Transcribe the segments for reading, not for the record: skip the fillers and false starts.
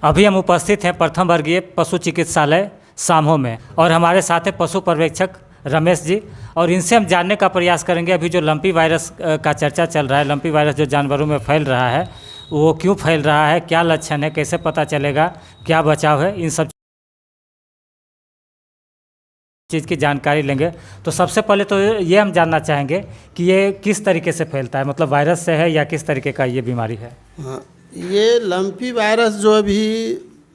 अभी हम उपस्थित हैं प्रथम वर्गीय पशु चिकित्सालय सामहो में और हमारे साथ हैं पशु पर्यवेक्षक रमेश जी। और इनसे हम जानने का प्रयास करेंगे अभी जो लंपी वायरस का चर्चा चल रहा है, लंपी वायरस जो जानवरों में फैल रहा है वो क्यों फैल रहा है, क्या लक्षण है, कैसे पता चलेगा, क्या बचाव है, इन सब चीज़ की जानकारी लेंगे। तो सबसे पहले तो ये हम जानना चाहेंगे कि ये किस तरीके से फैलता है, मतलब वायरस से है या किस तरीके का ये बीमारी है। हाँ, ये लंपी वायरस जो अभी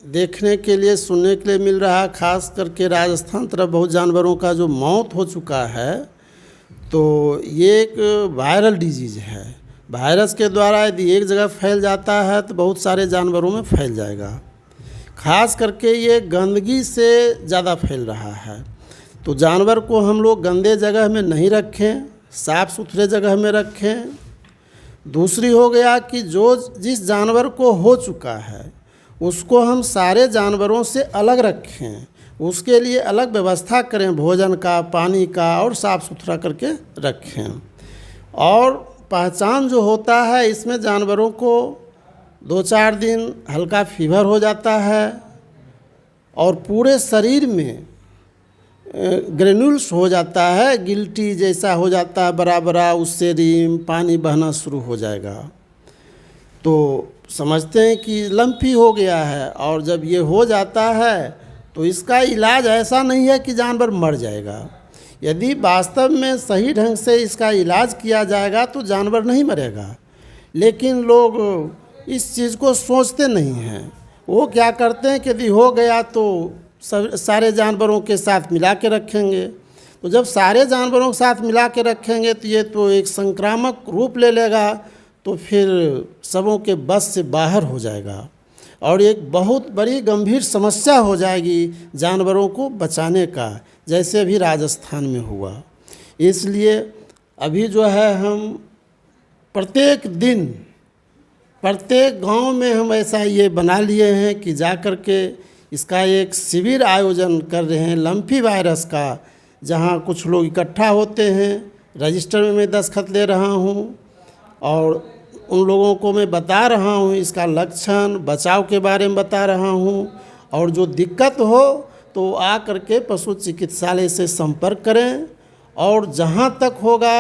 देखने के लिए सुनने के लिए मिल रहा है, खास करके राजस्थान तरफ बहुत जानवरों का जो मौत हो चुका है, तो ये एक वायरल डिजीज़ है। वायरस के द्वारा यदि एक जगह फैल जाता है तो बहुत सारे जानवरों में फैल जाएगा। खास करके ये गंदगी से ज़्यादा फैल रहा है, तो जानवर को हम लोग गंदे जगह में नहीं रखें, साफ़ सुथरे जगह में रखें। दूसरी हो गया कि जो जिस जानवर को हो चुका है उसको हम सारे जानवरों से अलग रखें, उसके लिए अलग व्यवस्था करें, भोजन का, पानी का, और साफ़ सुथरा करके रखें। और पहचान जो होता है, इसमें जानवरों को 2-4 दिन हल्का फीवर हो जाता है और पूरे शरीर में ग्रेन्यूल्स हो जाता है, गिल्टी जैसा हो जाता है बड़ा बड़ा, उससे रिम पानी बहना शुरू हो जाएगा। तो समझते हैं कि लंपी हो गया है। और जब ये हो जाता है तो इसका इलाज ऐसा नहीं है कि जानवर मर जाएगा। यदि वास्तव में सही ढंग से इसका इलाज किया जाएगा तो जानवर नहीं मरेगा, लेकिन लोग इस चीज़ को सोचते नहीं हैं। वो क्या करते हैं कि यदि हो गया तो सारे जानवरों के साथ मिला के रखेंगे। तो जब सारे जानवरों के साथ मिला के रखेंगे तो ये तो एक संक्रामक रूप ले लेगा, तो फिर सबों के बस से बाहर हो जाएगा और एक बहुत बड़ी गंभीर समस्या हो जाएगी जानवरों को बचाने का, जैसे अभी राजस्थान में हुआ। इसलिए अभी जो है हम प्रत्येक दिन प्रत्येक गांव में हम ऐसा ये बना लिए हैं कि जा कर के इसका एक शिविर आयोजन कर रहे हैं लंपी वायरस का, जहां कुछ लोग इकट्ठा होते हैं। रजिस्टर में मैं दस्तखत ले रहा हूं और उन लोगों को मैं बता रहा हूं इसका लक्षण, बचाव के बारे में बता रहा हूं। और जो दिक्कत हो तो आ करके पशु चिकित्सालय से संपर्क करें और जहां तक होगा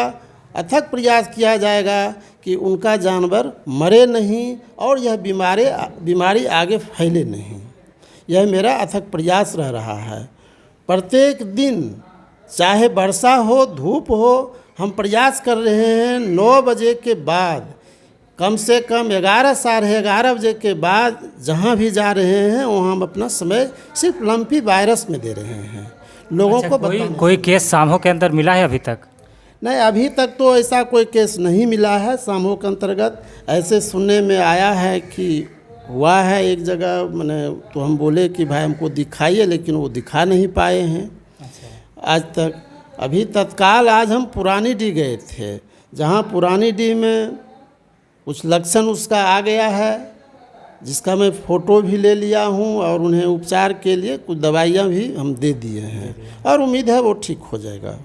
अथक प्रयास किया जाएगा कि उनका जानवर मरे नहीं और यह बीमारी आगे फैले नहीं। यह मेरा अथक प्रयास रह रहा है। प्रत्येक दिन चाहे वर्षा हो, धूप हो, हम प्रयास कर रहे हैं 9 बजे के बाद, कम से कम 11 साढ़े 11 बजे के बाद जहाँ भी जा रहे हैं वहाँ हम अपना समय सिर्फ लंपी वायरस में दे रहे हैं लोगों को। कोई केस सामहो के अंदर मिला है अभी तक? नहीं, अभी तक तो ऐसा कोई केस नहीं मिला है सामहो के अंतर्गत। ऐसे सुनने में आया है कि हुआ है एक जगह, मैंने तो हम बोले कि भाई हमको दिखाइए, लेकिन वो दिखा नहीं पाए हैं आज तक। अभी तत्काल आज हम पुरानी डी गए थे, जहाँ पुरानी डी में कुछ लक्षण उसका आ गया है, जिसका मैं फ़ोटो भी ले लिया हूँ और उन्हें उपचार के लिए कुछ दवाइयाँ भी हम दे दिए हैं और उम्मीद है वो ठीक हो जाएगा।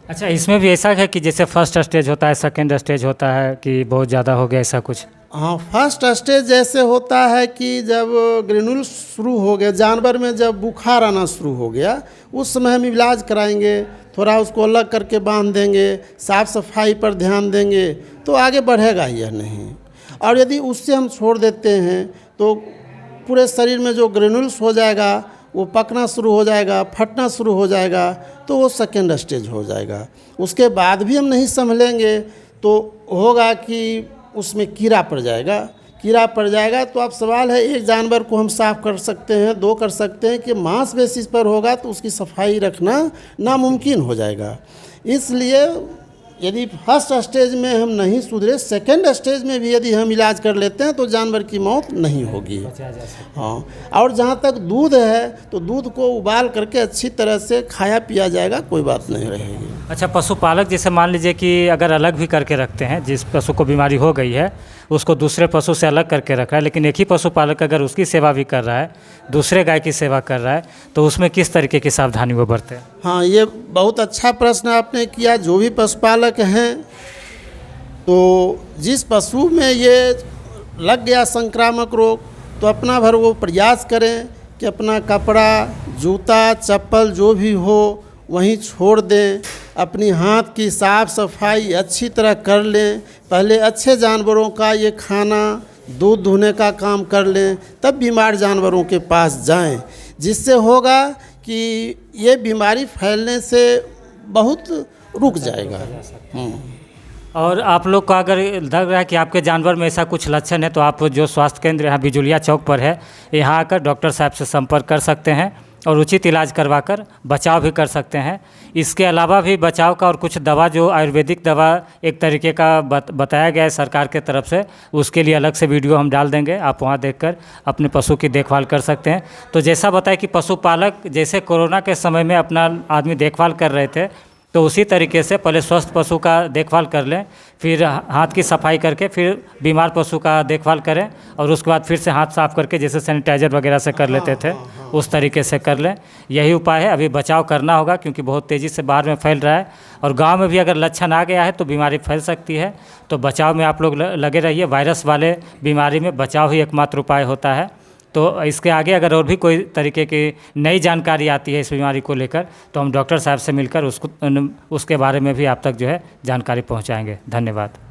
अच्छा, इसमें भी ऐसा है कि जैसे फर्स्ट स्टेज होता है, सेकंड स्टेज होता है कि बहुत ज़्यादा हो गया, ऐसा कुछ? हाँ, फर्स्ट स्टेज जैसे होता है कि जब ग्रेन्यूल शुरू हो गया जानवर में, जब बुखार आना शुरू हो गया, उस समय हम इलाज कराएंगे, थोड़ा उसको अलग करके बांध देंगे, साफ़ सफाई पर ध्यान देंगे तो आगे बढ़ेगा यह नहीं। और यदि उससे हम छोड़ देते हैं तो पूरे शरीर में जो ग्रेन्यूल्स हो जाएगा वो पकना शुरू हो जाएगा, फटना शुरू हो जाएगा, तो वो सेकेंड स्टेज हो जाएगा। उसके बाद भी हम नहीं संभलेंगे तो होगा कि उसमें कीड़ा पड़ जाएगा। कीड़ा पड़ जाएगा तो अब सवाल है, एक जानवर को हम साफ़ कर सकते हैं, 2 कर सकते हैं, कि मांस बेसिस पर होगा तो उसकी सफाई रखना नामुमकिन हो जाएगा। इसलिए यदि फर्स्ट स्टेज में हम नहीं सुधरे, सेकंड स्टेज में भी यदि हम इलाज कर लेते हैं तो जानवर की मौत नहीं होगी। हाँ, और जहाँ तक दूध है तो दूध को उबाल करके अच्छी तरह से खाया पिया जाएगा, कोई बात नहीं रहेगी। अच्छा, पशुपालक जैसे मान लीजिए कि अगर अलग भी करके रखते हैं, जिस पशु को बीमारी हो गई है उसको दूसरे पशु से अलग करके रख रहा है, लेकिन एक ही पशुपालक अगर उसकी सेवा भी कर रहा है, दूसरे गाय की सेवा कर रहा है, तो उसमें किस तरीके की सावधानी वो बरते? हाँ, ये बहुत अच्छा प्रश्न आपने किया। जो भी पशुपालक हैं, तो जिस पशु में ये लग गया संक्रामक रोग तो अपना भर वो प्रयास करें कि अपना कपड़ा, जूता, चप्पल जो भी हो वहीं छोड़ दें। अपनी हाथ की साफ़ सफाई अच्छी तरह कर लें। पहले अच्छे जानवरों का ये खाना, दूध दुहने का काम कर लें, तब बीमार जानवरों के पास जाएं, जिससे होगा कि ये बीमारी फैलने से बहुत रुक जाएगा। और आप लोग का अगर लग रहा है कि आपके जानवर में ऐसा कुछ लक्षण है तो आप जो स्वास्थ्य केंद्र यहाँ बिजुलिया चौक पर है, यहाँ आकर डॉक्टर साहब से संपर्क कर सकते हैं और उचित इलाज करवाकर बचाव भी कर सकते हैं। इसके अलावा भी बचाव का और कुछ दवा, जो आयुर्वेदिक दवा एक तरीके का बताया गया है सरकार के तरफ से, उसके लिए अलग से वीडियो हम डाल देंगे, आप वहां देखकर अपने पशु की देखभाल कर सकते हैं। तो जैसा बताया कि पशुपालक जैसे कोरोना के समय में अपना आदमी देखभाल कर रहे थे, तो उसी तरीके से पहले स्वस्थ पशु का देखभाल कर लें, फिर हाथ की सफाई करके फिर बीमार पशु का देखभाल करें, और उसके बाद फिर से हाथ साफ करके जैसे सैनिटाइजर वगैरह से कर लेते थे उस तरीके से कर लें। यही उपाय है। अभी बचाव करना होगा क्योंकि बहुत तेज़ी से बाहर में फैल रहा है, और गांव में भी अगर लक्षण आ गया है तो बीमारी फैल सकती है। तो बचाव में आप लोग लगे रहिए। वायरस वाले बीमारी में बचाव ही एकमात्र उपाय होता है। तो इसके आगे अगर और भी कोई तरीके की नई जानकारी आती है इस बीमारी को लेकर, तो हम डॉक्टर साहब से मिलकर उसके बारे में भी आप तक जो है जानकारी पहुंचाएंगे। धन्यवाद।